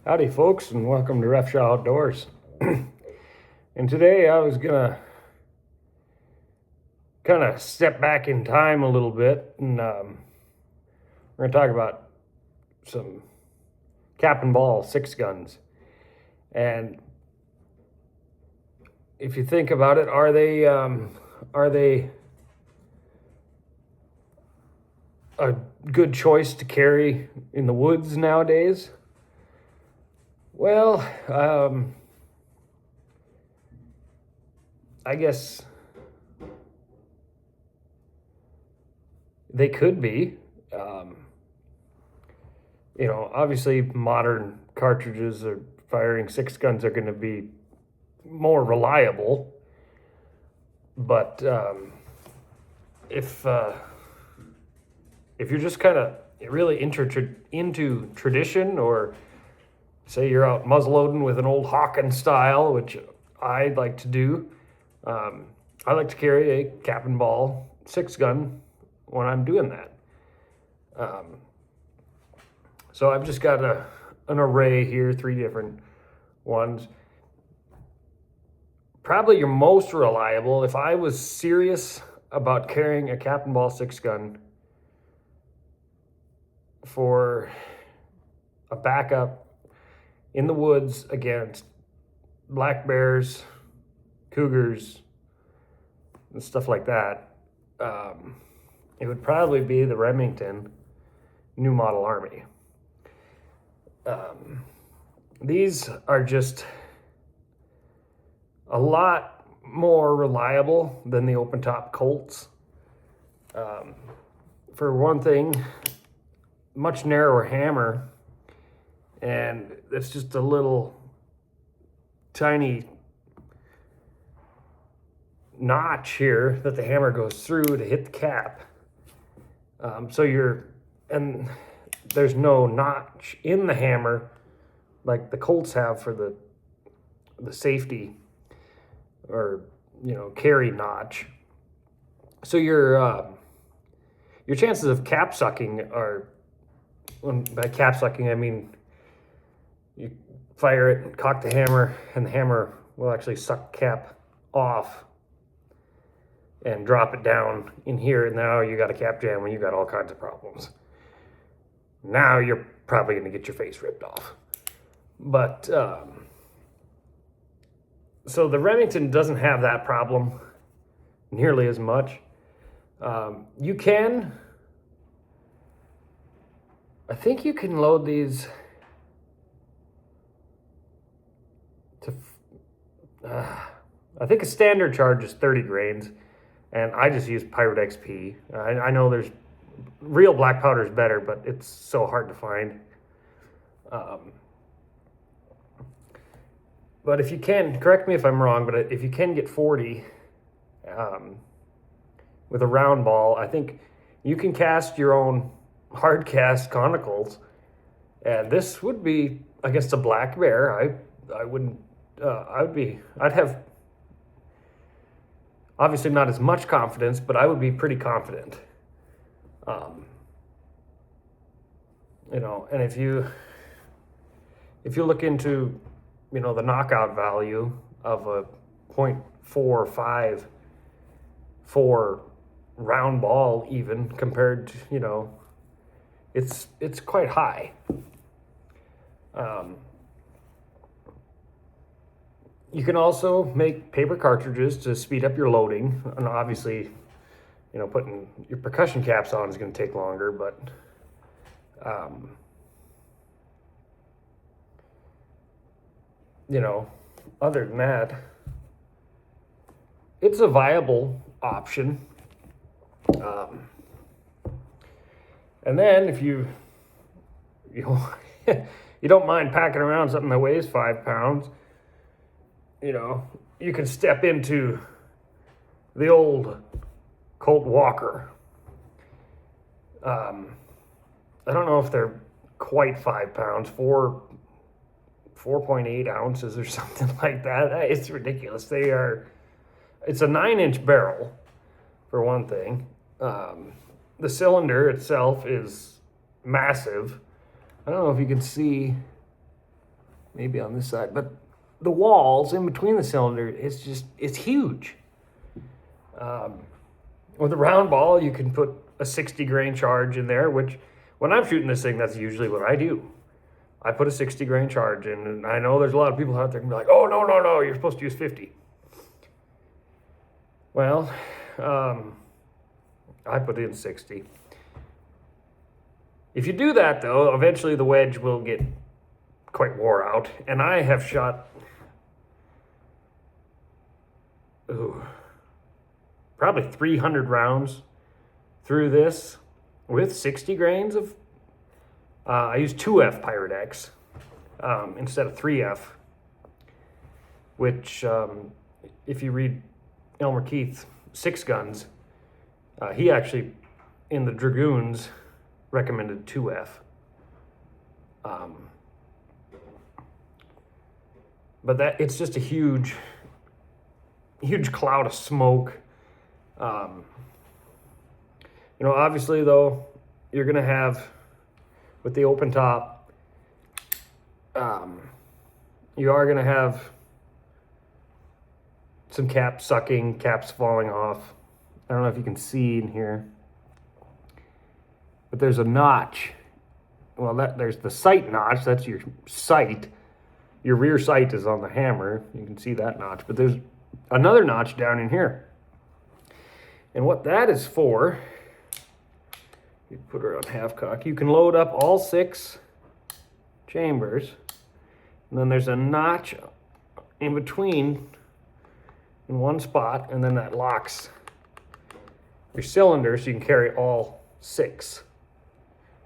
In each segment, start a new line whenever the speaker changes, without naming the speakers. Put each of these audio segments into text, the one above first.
Howdy, folks, and welcome to Rough Shot Outdoors. And today I was gonna kind of step back in time a little bit, and we're gonna talk about some cap and ball six guns. And if you think about it, are they a good choice to carry in the woods nowadays? Well, I guess they could be. Obviously, modern cartridges or firing six guns are going to be more reliable. But if you're just kind of really into tradition, or say you're out muzzleloading with an old Hawken style, which I like to do. I like to carry a cap and ball six gun when I'm doing that. So I've just got an array here, 3 different ones. Probably your most reliable, if I was serious about carrying a cap and ball six gun for a backup in the woods against black bears, cougars, and stuff like that, it would probably be the Remington New Model Army. These are just a lot more reliable than the open top Colts. For one thing, much narrower hammer, and it's just a little tiny notch here that the hammer goes through to hit the cap. And there's no notch in the hammer like the Colts have for the safety or carry notch. So your chances of cap sucking are, by cap sucking I mean you fire it, cock the hammer, and the hammer will actually suck cap off and drop it down in here, and now you got a cap jam and you got all kinds of problems. Now you're probably going to get your face ripped off. But so the Remington doesn't have that problem nearly as much. You can, I think you can load these to, I think a standard charge is 30 grains, and I just use Pirate XP. I know there's real black powder is better, but it's so hard to find. But if you can, correct me if I'm wrong, but if you can get 40 with a round ball, I think you can cast your own hard cast conicals, and this would be, I guess, a black bear. I'd have obviously not as much confidence, but I would be pretty confident. And if you look into, the knockout value of a .45 for round ball, even compared to, it's quite high. You can also make paper cartridges to speed up your loading, and obviously, putting your percussion caps on is going to take longer, but other than that, it's a viable option. And then if you you don't mind packing around something that weighs 5 pounds, you can step into the old Colt Walker. I don't know if they're quite 5 pounds, 4.8 ounces or something like that. It's ridiculous. It's a 9-inch barrel, for one thing. The cylinder itself is massive. I don't know if you can see maybe on this side, but the walls in between the cylinder, it's huge. With a round ball, you can put a 60 grain charge in there, which when I'm shooting this thing, that's usually what I do. I put a 60 grain charge in, and I know there's a lot of people out there can be like, oh, no, you're supposed to use 50. Well, I put in 60. If you do that, though, eventually the wedge will get quite wore out. And I have shot probably 300 rounds through this with 60 grains of, I use 2F Pyrodex instead of 3F, which if you read Elmer Keith's Six Guns, he actually, in the Dragoons, recommended 2F. But it's just a huge cloud of smoke. Obviously, though, you're going to have, with the open top, you are going to have some caps sucking, caps falling off. I don't know if you can see in here, but there's a notch. Well, there's the sight notch. That's your sight. Your rear sight is on the hammer. You can see that notch, but there's another notch down in here. And what that is for, you put her on half cock, you can load up all 6 chambers, and then there's a notch in between in one spot, and then that locks your cylinder so you can carry all 6,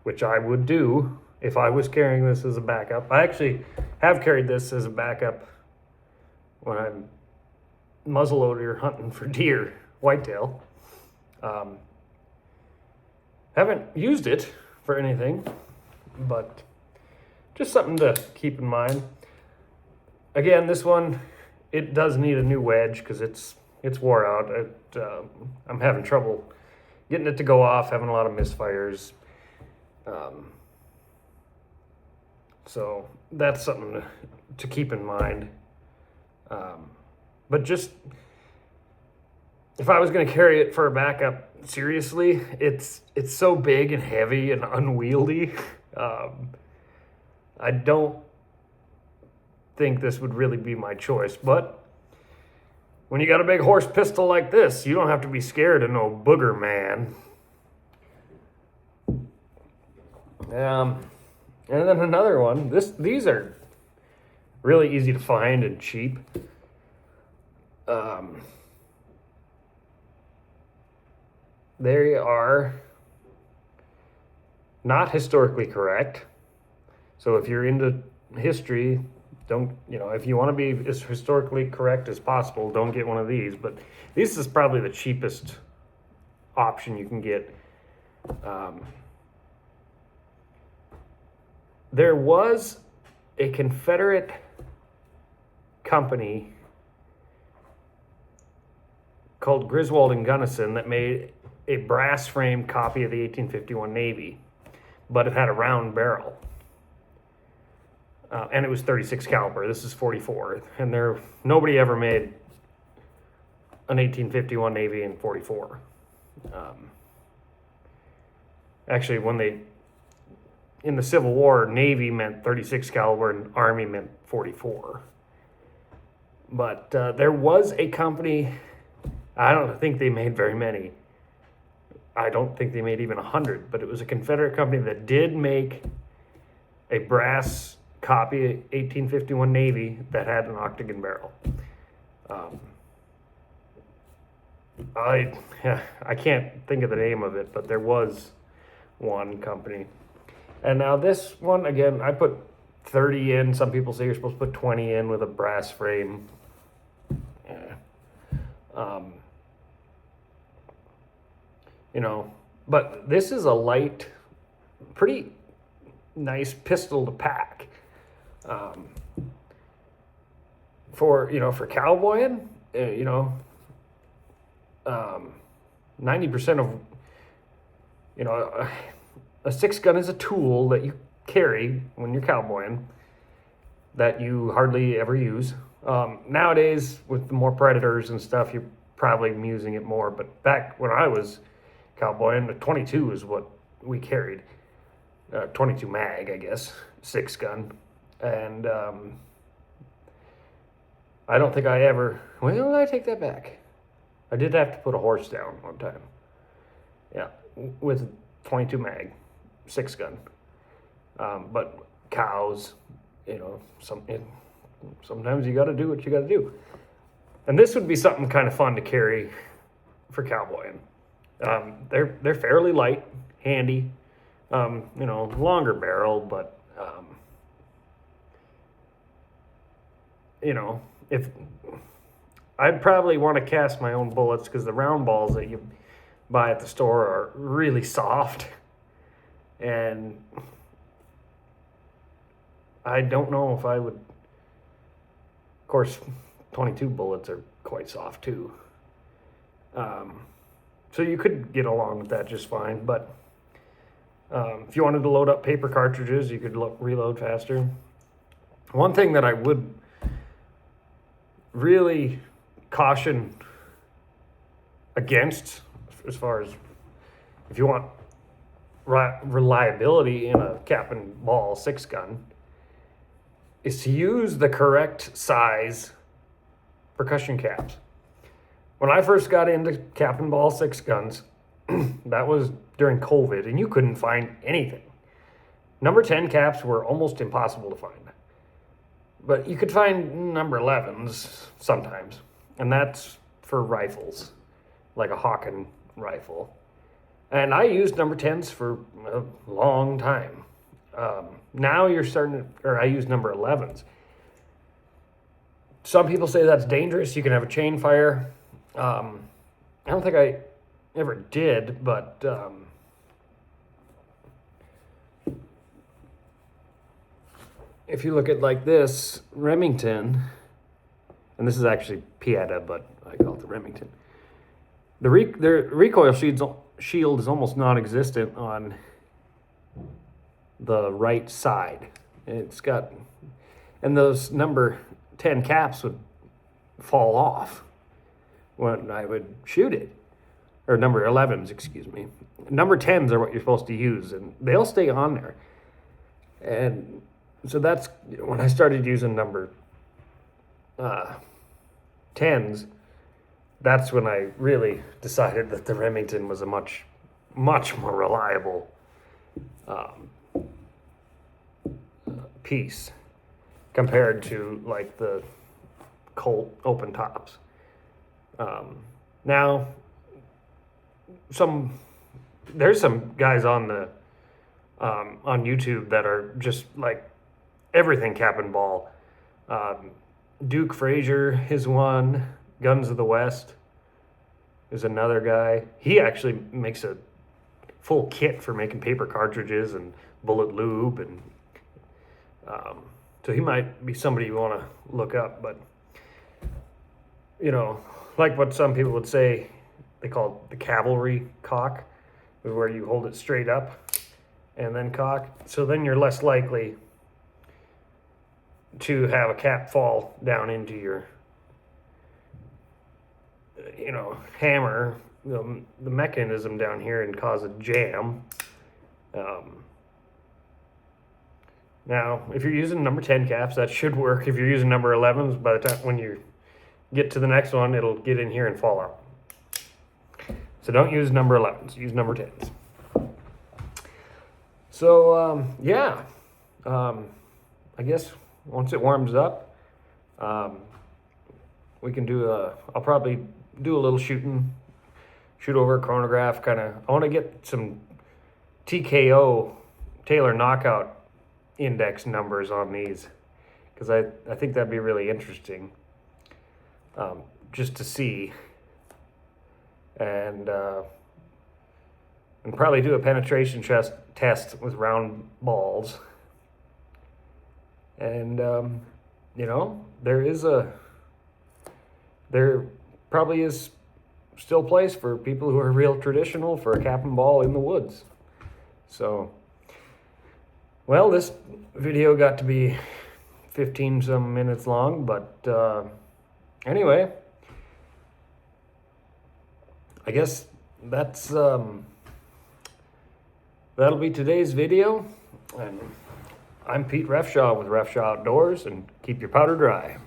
which I would do if I was carrying this as a backup. I actually have carried this as a backup when I'm muzzleloader hunting for deer, whitetail. Haven't used it for anything, but just something to keep in mind. Again, this one, it does need a new wedge because it's wore out. I'm having trouble getting it to go off, having a lot of misfires. So that's something to keep in mind. But just, if I was going to carry it for a backup, seriously, it's so big and heavy and unwieldy. I don't think this would really be my choice, but when you got a big horse pistol like this, you don't have to be scared of no booger man. And then another one. These are really easy to find and cheap. They are not historically correct. So if you're into history, if you want to be as historically correct as possible, don't get one of these. But this is probably the cheapest option you can get. There was a Confederate company called Griswold and Gunnison that made a brass frame copy of the 1851 Navy, but it had a round barrel. And it was 36 caliber. This is 44. And nobody ever made an 1851 Navy in 44. Actually, in the Civil War, Navy meant 36 caliber and Army meant 44. But there was a company, I don't think they made very many. I don't think they made even 100, but it was a Confederate company that did make a brass copy 1851 Navy that had an octagon barrel. I can't think of the name of it, but there was one company. And now this one, again, I put 30 in. Some people say you're supposed to put 20 in with a brass frame. But this is a light, pretty nice pistol to pack. For cowboying, 90% of, a 6-gun is a tool that you carry when you're cowboying. that you hardly ever use. Nowadays, with the more predators and stuff, you're probably using it more. But back when I was cowboying, the 22 is what we carried. 22 mag, I guess, 6-gun. And I don't think I ever, well, I take that back. I did have to put a horse down one time. Yeah, with 22 mag, 6-gun. But cows, sometimes you got to do what you got to do. And this would be something kind of fun to carry for cowboying. They're fairly light, handy, longer barrel, but if I'd probably want to cast my own bullets, because the round balls that you buy at the store are really soft, and I don't know if I would. Of course, 22 bullets are quite soft too, so you could get along with that just fine. But if you wanted to load up paper cartridges, you could reload faster. One thing that I would really caution against, as far as if you want reliability in a cap and ball 6-gun, is to use the correct size percussion caps. When I first got into cap and ball 6-guns, that was during COVID, and you couldn't find anything. Number 10 caps were almost impossible to find. But you could find number 11s sometimes, and that's for rifles, like a Hawken rifle. And I used number 10s for a long time. Now you're I use number 11s. Some people say that's dangerous. You can have a chain fire. I don't think I ever did, but if you look at like this Remington, and this is actually Pieta, but I call it the Remington. The recoil shield is almost non-existent on the right side. And those number 10 caps would fall off when I would shoot it. Or number 11s, excuse me. Number 10s are what you're supposed to use, and they'll stay on there. And so that's when I started using number 10s. That's when I really decided that the Remington was a much, much more reliable piece compared to like the Colt open tops. Now, there's some guys on YouTube that are just like everything cap and ball. Duke Frazier is one. Guns of the West is another guy. He actually makes a full kit for making paper cartridges and bullet lube, and so he might be somebody you want to look up. But like what some people would say, they call it the cavalry cock, is where you hold it straight up and then cock. So then you're less likely to have a cap fall down into your hammer, the mechanism down here, and cause a jam. Now, if you're using number 10 caps, that should work. If you're using number 11s, by the time when you get to the next one, it'll get in here and fall out. So don't use number 11s, use number 10s. So, I guess once it warms up, we can I'll probably do a little shoot over a chronograph, I want to get some TKO, Taylor Knockout index numbers on these, because I think that'd be really interesting, just to see, and probably do a penetration test with round balls, and there probably is still place for people who are real traditional for a cap and ball in the woods. So, well, this video got to be 15 some minutes long, but anyway, I guess that'll be today's video. And I'm Pete Refshaw with Refshaw Outdoors, and keep your powder dry.